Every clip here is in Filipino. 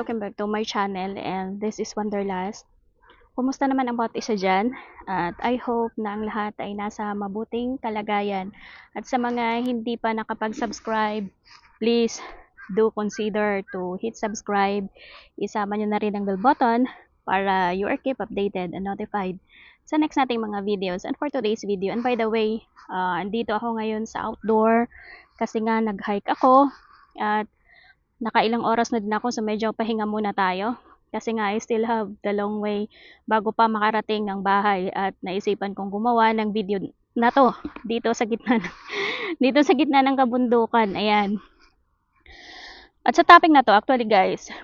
welcome back to my channel, and this is Wanderlust. Kumusta naman ang bawat isa dyan? At I hope na ang lahat ay nasa mabuting kalagayan. At sa mga hindi pa nakapag-subscribe, please do consider to hit subscribe. Isama nyo na rin ang bell button para you are keep updated and notified sa next nating mga videos. And for today's video, and by the way, andito ako ngayon sa outdoor kasi nga nag-hike ako at nakailang oras na din ako, so medyo pahinga muna tayo. Kasi nga, I still have the long way bago pa makarating ng bahay at naisipan kong gumawa ng video na to dito sa gitna dito sa gitna ng kabundukan. Ayan. At sa topic na to, actually guys,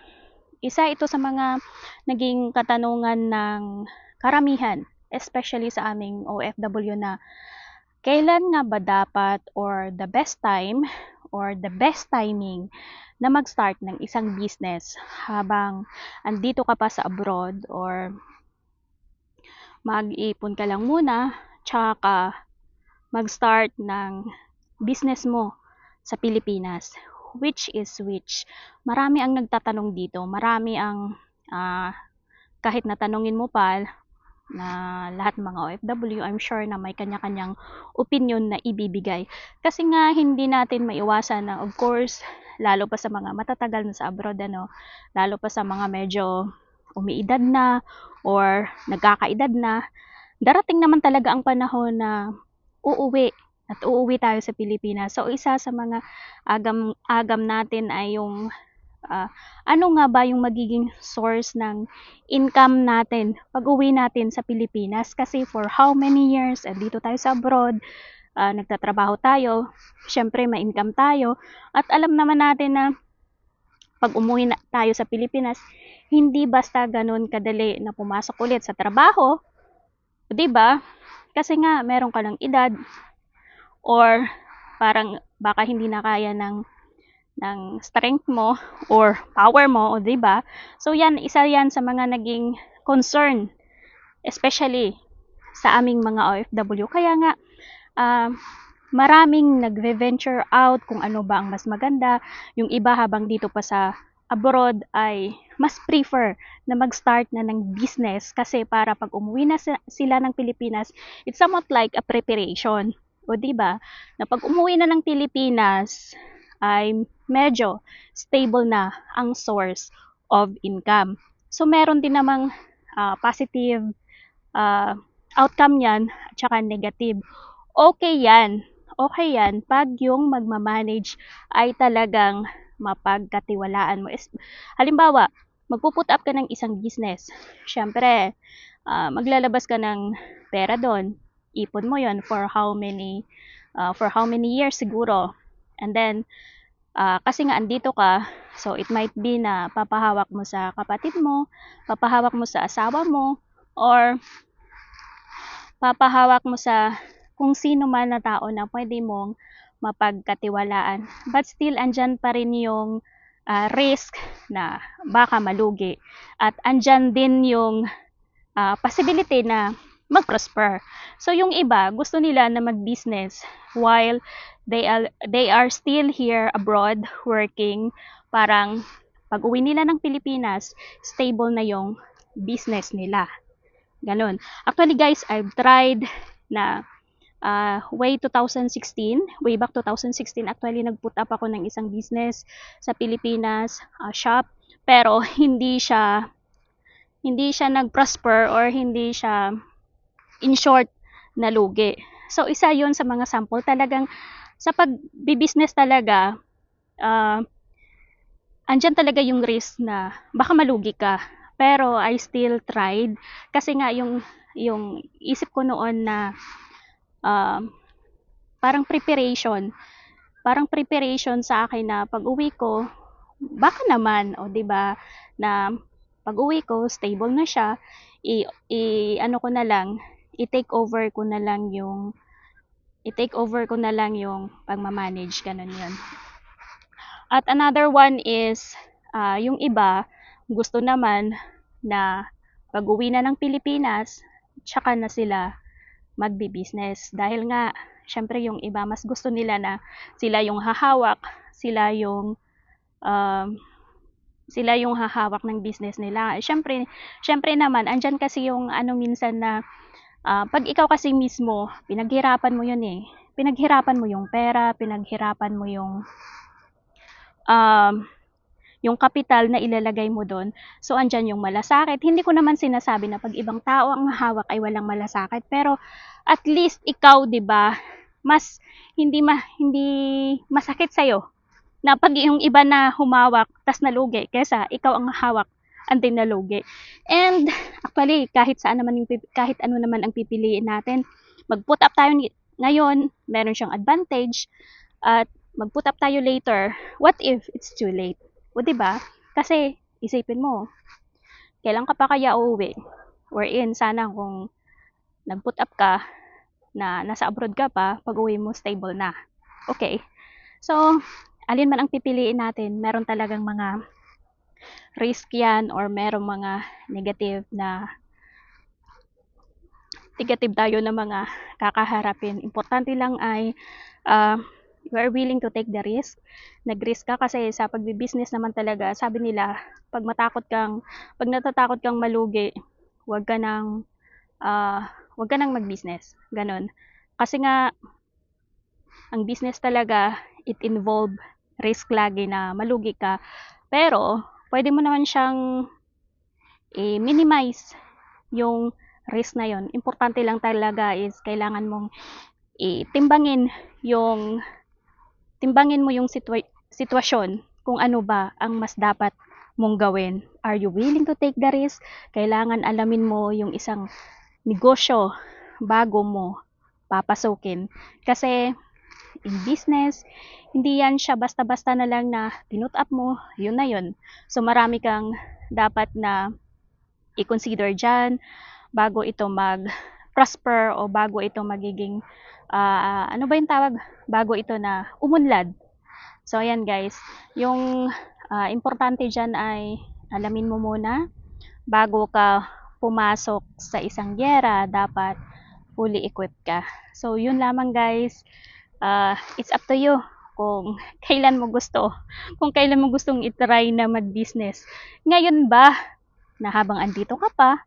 isa ito sa mga naging katanungan ng karamihan, especially sa aming OFW, na kailan nga ba dapat or the best time or the best timing na mag-start ng isang business habang andito ka pa sa abroad, or mag-ipon ka lang muna tsaka mag-start ng business mo sa Pilipinas. Which is which? Marami ang nagtatanong dito. Marami ang kahit natanungin mo pa na lahat ng mga OFW, I'm sure na may kanya-kanyang opinion na ibibigay. Kasi nga, hindi natin maiwasan na, of course, lalo pa sa mga matatagal na sa abroad, lalo pa sa mga medyo umiidad na or nagkakaedad na, darating naman talaga ang panahon na uuwi at uuwi tayo sa Pilipinas. So, isa sa mga agam natin ay yung ano nga ba yung magiging source ng income natin pag uwi natin sa Pilipinas. Kasi for how many years dito tayo sa abroad, nagtatrabaho tayo, syempre may income tayo, at alam naman natin na pag umuwi na tayo sa Pilipinas, hindi basta ganun kadali na pumasok ulit sa trabaho, 'di ba? Kasi nga meron ka ng edad, or parang baka hindi na kaya ng strength mo or power mo, o 'di ba? So yan, isa yan sa mga naging concern, especially sa aming mga OFW. Kaya nga maraming nagve-venture out kung ano ba ang mas maganda. Yung iba habang dito pa sa abroad ay mas prefer na mag-start na ng business, kasi para pag umuwi na sila ng Pilipinas, it's somewhat like a preparation. O 'di ba? Na pag umuwi na ng Pilipinas ay medyo stable na ang source of income. So meron din namang positive outcome yan at saka negative. Okay yan. Okay yan pag yung magmamanage ay talagang mapagkatiwalaan mo. Halimbawa, magpuput up ka ng isang business. Siyempre, maglalabas ka ng pera doon. Ipon mo yon for how many years siguro. And then, kasi nga andito ka, so it might be na papahawak mo sa kapatid mo, papahawak mo sa asawa mo, or papahawak mo sa kung sino man na tao na pwede mong mapagkatiwalaan. But still, andyan pa rin yung risk na baka malugi. At andyan din yung possibility na mag-prosper. So yung iba, gusto nila na mag-business while they are still here abroad working. Parang pag uwi nila ng Pilipinas, stable na yung business nila. Ganon. Actually guys, I've tried na way back 2016, actually nag-put up ako ng isang business sa Pilipinas, shop, pero hindi siya nag-prosper, or hindi siya, in short, nalugi. So, isa yon sa mga sample. Talagang, sa pag-business talaga, andyan talaga yung risk na baka malugi ka. Pero, I still tried. Kasi nga, yung isip ko noon na, parang preparation sa akin na pag-uwi ko, baka naman, o 'di ba, na pag-uwi ko, stable na siya, i-take over ko na lang yung pagmamanage, ganun yun. At another one is, yung iba, gusto naman na pag-uwi na ng Pilipinas, tsaka na sila magbi-business. Dahil nga, syempre yung iba, mas gusto nila na sila yung hahawak, sila yung sila yung hahawak ng business nila. Syempre naman, andyan kasi yung ano minsan na pag ikaw kasi mismo, pinaghirapan mo yun eh. Pinaghirapan mo yung pera, pinaghirapan mo um, yung kapital na ilalagay mo doon. So, andyan yung malasakit. Hindi ko naman sinasabi na pag ibang tao ang hawak ay walang malasakit. Pero, at least ikaw, di ba, mas hindi masakit sa'yo na pag yung iba na humawak tas nalugi kaysa ikaw ang hawak ang din nalugi. And actually kahit ano naman ang pipiliin natin, mag-put up tayo ngayon, meron siyang advantage, at mag-put up tayo later, what if it's too late? O di ba? Kasi isipin mo, kailan ka pa kaya uuwi? Wherein sana kung nag-put up ka na nasa abroad ka pa, pag-uwi mo stable na. Okay. So, alin man ang pipiliin natin, meron talagang mga risk yan or merong mga negative tayo na mga kakaharapin. Importante lang ay you are willing to take the risk. Nag-risk ka kasi sa pagbi-business naman talaga, sabi nila, pag natatakot kang malugi, wag ka nang mag-business. Ganon. Kasi nga, ang business talaga, it involve risk lagi na malugi ka. Pero, pwede mo naman siyang i-minimize yung risk na yon. Importante lang talaga is kailangan mong timbangin mo yung sitwasyon kung ano ba ang mas dapat mong gawin. Are you willing to take the risk? Kailangan alamin mo yung isang negosyo bago mo papasukin. Kasi in business, hindi yan siya basta-basta na lang na pinut up mo, yun na yun. So marami kang dapat na i-consider dyan bago ito mag-prosper o bago ito magiging ano ba yung tawag? Bago ito na umunlad. So ayan guys, yung importante dyan ay alamin mo muna bago ka pumasok sa isang giyera, dapat fully equipped ka. So yun lamang guys. It's up to you kung kailan mo gustong itry na mag-business. Ngayon ba na habang andito ka pa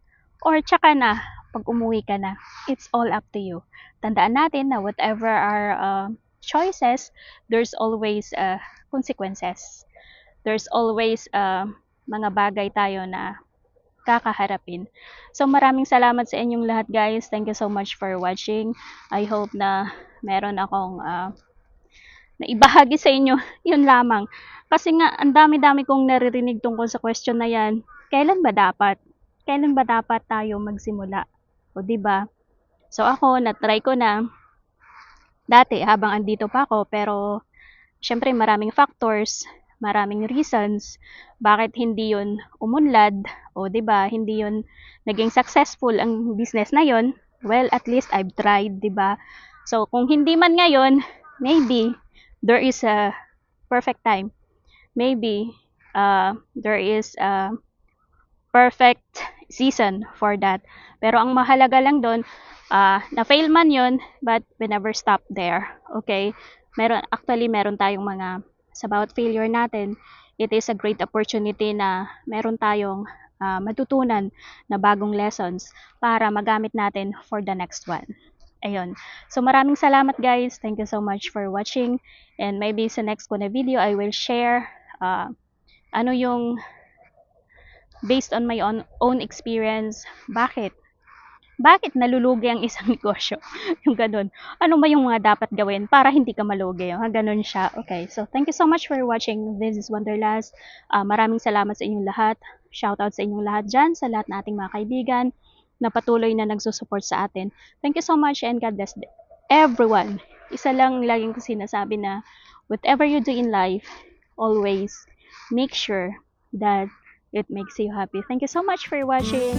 or tsaka na pag umuwi ka na? It's all up to you. Tandaan natin na whatever our choices, there's always consequences. There's always mga bagay tayo na kakaharapin. So maraming salamat sa inyong lahat guys. Thank you so much for watching. I hope na meron akong na ibahagi sa inyo. Yun lamang. Kasi nga, ang dami-dami kong naririnig tungkol sa question na yan. Kailan ba dapat? Kailan ba dapat tayo magsimula? O diba? So ako, na-try ko na dati habang andito pa ako, pero syempre maraming factors, maraming reasons bakit hindi yun umunlad, o diba, hindi yun naging successful ang business na yun. Well, at least I've tried, diba? So kung hindi man ngayon, maybe there is a perfect time. Maybe there is a perfect season for that. Pero ang mahalaga lang doon, na-fail man yun, but we never stop there. Okay? Meron tayong mga, sa bawat failure natin, it is a great opportunity na meron tayong matutunan na bagong lessons para magamit natin for the next one. Ayun. So maraming salamat guys. Thank you so much for watching. And maybe sa next ko na video, I will share ano yung based on my own experience, bakit nalulugi ang isang negosyo. Yung ganun. Ano ba yung mga dapat gawin para hindi ka malugi? Ganun siya. Okay. So, thank you so much for watching. This is Wanderlust. Maraming salamat sa inyong lahat. Shoutout sa inyong lahat dyan, sa lahat nating mga kaibigan na patuloy na nagsusupport sa atin. Thank you so much and God bless everyone. Isa lang laging ko sinasabi na whatever you do in life, always make sure that it makes you happy. Thank you so much for watching.